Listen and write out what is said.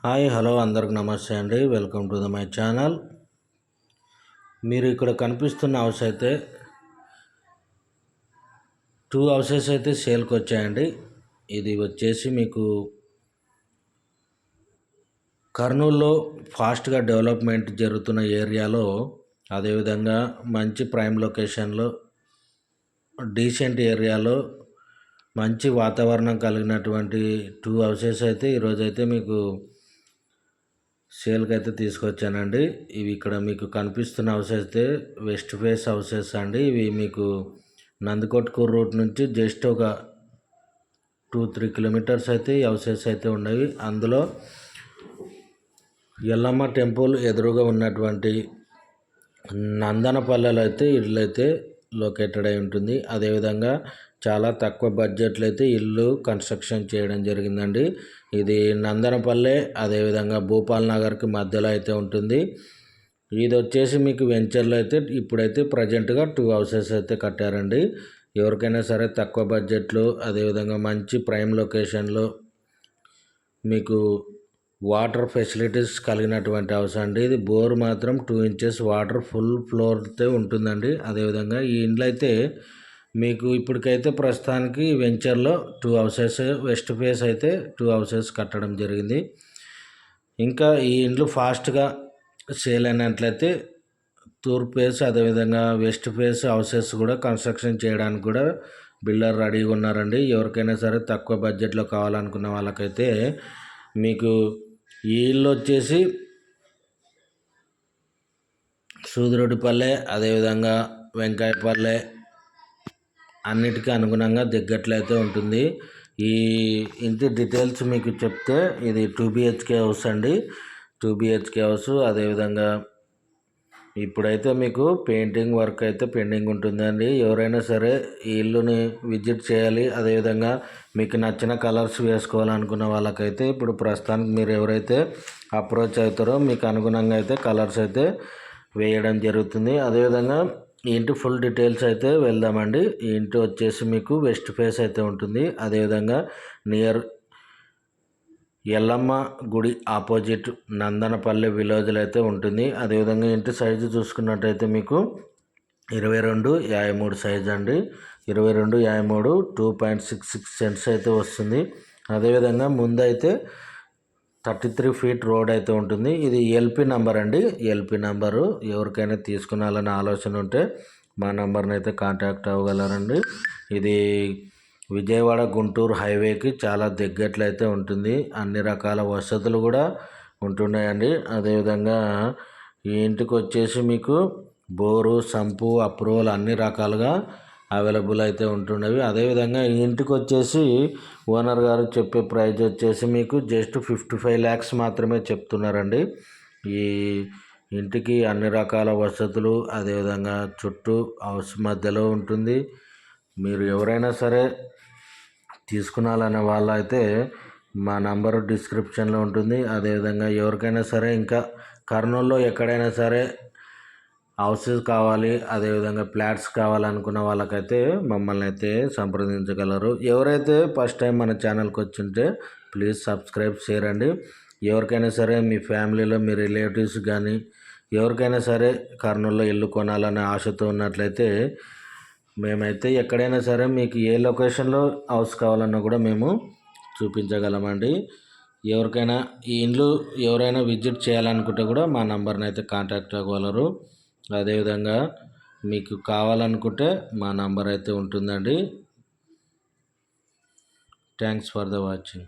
Hi hello అందరికి నమస్తే అండి. Welcome to my channel. మీరు ఇక్కడ కనిపిస్తున్న హౌస్ అయితే 2 హౌసెస్ అయితే సేల్కి వచ్చాయండి. ఇది వచ్చేసి మీకు కర్నూలులో ఫాస్ట్గా డెవలప్మెంట్ జరుగుతున్న ఏరియాలో, అదేవిధంగా మంచి ప్రైమ్ లొకేషన్లో, డీసెంట్ ఏరియాలో, మంచి వాతావరణం కలిగినటువంటి 2 హౌసెస్ అయితే ఈరోజైతే మీకు సేల్కి అయితే తీసుకొచ్చానండి. ఇవి ఇక్కడ మీకు కనిపిస్తున్న హౌస్ అయితే వెస్ట్ ఫేస్ హౌసెస్ అండి. ఇవి మీకు నందికొట్కూరు రూట్ నుంచి జస్ట్ ఒక 2-3 కిలోమీటర్స్ అయితే ఈ హౌసెస్ అయితే ఉన్నాయి. అందులో ఎల్లమ్మ టెంపుల్ ఎదురుగా ఉన్నటువంటి నందనపల్లెలో అయితే ఇల్లు అయితే లొకేటెడ్ అయి ఉంటుంది. అదేవిధంగా చాలా తక్కువ బడ్జెట్లో అయితే ఇల్లు కన్స్ట్రక్షన్ చేయడం జరిగిందండి. ఇది నందనపల్లె అదేవిధంగా భూపాల్ నగర్కి మధ్యలో అయితే ఉంటుంది. ఇది వచ్చేసి మీకు వెంచర్లో అయితే ఇప్పుడైతే ప్రజెంట్గా 2 హౌసెస్ అయితే కట్టారండి. ఎవరికైనా సరే తక్కువ బడ్జెట్లో అదేవిధంగా మంచి ప్రైమ్ లొకేషన్లో మీకు వాటర్ ఫెసిలిటీస్ కలిగినటువంటి హౌస్ అండి. ఇది బోర్ మాత్రం 2 ఇంచెస్ వాటర్ ఫుల్ ఫ్లోర్తో ఉంటుందండి. అదేవిధంగా ఈ ఇండ్లు అయితే మీకు ఇప్పటికైతే ప్రస్తుతానికి వెంచర్లో 2 హౌసెస్ వెస్ట్ ఫేస్ అయితే 2 హౌసెస్ కట్టడం జరిగింది. ఇంకా ఈ ఇండ్లు ఫాస్ట్గా సేల్ అయినట్లయితే తూర్పు ఫేస్ అదేవిధంగా వెస్ట్ ఫేస్ హౌసెస్ కూడా కన్స్ట్రక్షన్ చేయడానికి కూడా బిల్డర్ రెడీగా ఉన్నారండి. ఎవరికైనా సరే తక్కువ బడ్జెట్లో కావాలనుకున్న వాళ్ళకైతే మీకు ఈ ఇల్లు వచ్చేసి సూదిరెడ్డిపల్లె అదేవిధంగా వెంకాయపల్లె అన్నిటికీ అనుగుణంగా దగ్గరలో అయితే ఉంటుంది. ఈ ఇంటి డీటెయిల్స్ మీకు చెప్తే ఇది 2 బిహెచ్కే హౌస్ అండి. 2 బిహెచ్కే హౌస్. అదేవిధంగా ఇప్పుడైతే మీకు పెయింటింగ్ వర్క్ అయితే పెండింగ్ ఉంటుందండి. ఎవరైనా సరే ఈ ఇల్లుని విజిట్ చేయాలి, అదేవిధంగా మీకు నచ్చిన కలర్స్ వేసుకోవాలనుకున్న వాళ్ళకైతే ఇప్పుడు ప్రస్తుతానికి మీరు ఎవరైతే అప్రోచ్ అవుతారో మీకు అనుగుణంగా అయితే కలర్స్ అయితే వేయడం జరుగుతుంది. అదేవిధంగా ఈ ఇంటి ఫుల్ డీటెయిల్స్ అయితే వెళ్దామండి. ఈ ఇంటి వచ్చేసి మీకు వెస్ట్ ఫేస్ అయితే ఉంటుంది. అదేవిధంగా నియర్ ఎల్లమ్మ గుడి ఆపోజిట్ నందనపల్లి విలేజ్లో అయితే ఉంటుంది. అదేవిధంగా ఇంటి సైజు చూసుకున్నట్టయితే మీకు 22-53 సైజ్ అండి. 22-53 2.66 సెంట్స్ అయితే వస్తుంది. అదేవిధంగా ముందైతే 33 ఫీట్ రోడ్ అయితే ఉంటుంది. ఇది ఎల్పి నెంబర్ అండి. ఎల్పి నెంబరు ఎవరికైనా తీసుకునాలని ఆలోచన ఉంటే మా నెంబర్ని అయితే కాంటాక్ట్ అవ్వగలరండి. ఇది విజయవాడ గుంటూరు హైవేకి చాలా దగ్గరలో అయితే ఉంటుంది. అన్ని రకాల వసతులు కూడా ఉంటున్నాయండి. అదేవిధంగా ఈ ఇంటికి వచ్చేసి మీకు బోరు సంపు అప్రూవల్ అన్ని రకాలుగా అవైలబుల్ అయితే ఉంటున్నవి. అదేవిధంగా ఈ ఇంటికి వచ్చేసి ఓనర్ గారు చెప్పే ప్రైజ్ వచ్చేసి మీకు జస్ట్ 55 lakhs మాత్రమే చెప్తున్నారండి. ఈ ఇంటికి అన్ని రకాల వసతులు అదేవిధంగా చుట్టూ హౌస్ మధ్యలో ఉంటుంది. మీరు ఎవరైనా సరే తీసుకునాలనే వాళ్ళైతే మా నంబరు డిస్క్రిప్షన్లో ఉంటుంది. అదేవిధంగా ఎవరికైనా సరే ఇంకా కర్నూలులో ఎక్కడైనా సరే హౌసెస్ కావాలి అదేవిధంగా ఫ్లాట్స్ కావాలనుకున్న వాళ్ళకైతే మమ్మల్ని అయితే సంప్రదించగలరు. ఎవరైతే ఫస్ట్ టైం మన ఛానల్కి వచ్చింటే ప్లీజ్ సబ్స్క్రైబ్ చేయండి. ఎవరికైనా సరే మీ ఫ్యామిలీలో మీ రిలేటివ్స్ కానీ ఎవరికైనా సరే కర్నూలులో ఇల్లు కొనాలనే ఆశతో ఉన్నట్లయితే మేమైతే ఎక్కడైనా సరే మీకు ఏ లొకేషన్లో హౌస్ కావాలన్నా కూడా మేము చూపించగలమండి. ఎవరికైనా ఈ ఇండ్లు ఎవరైనా విజిట్ చేయాలనుకుంటే కూడా మా నంబర్ని అయితే కాంటాక్ట్ అవ్వగలరు. అదేవిధంగా మీకు కావాలనుకుంటే మా నంబర్ అయితే ఉంటుందండి. Thanks for the watching.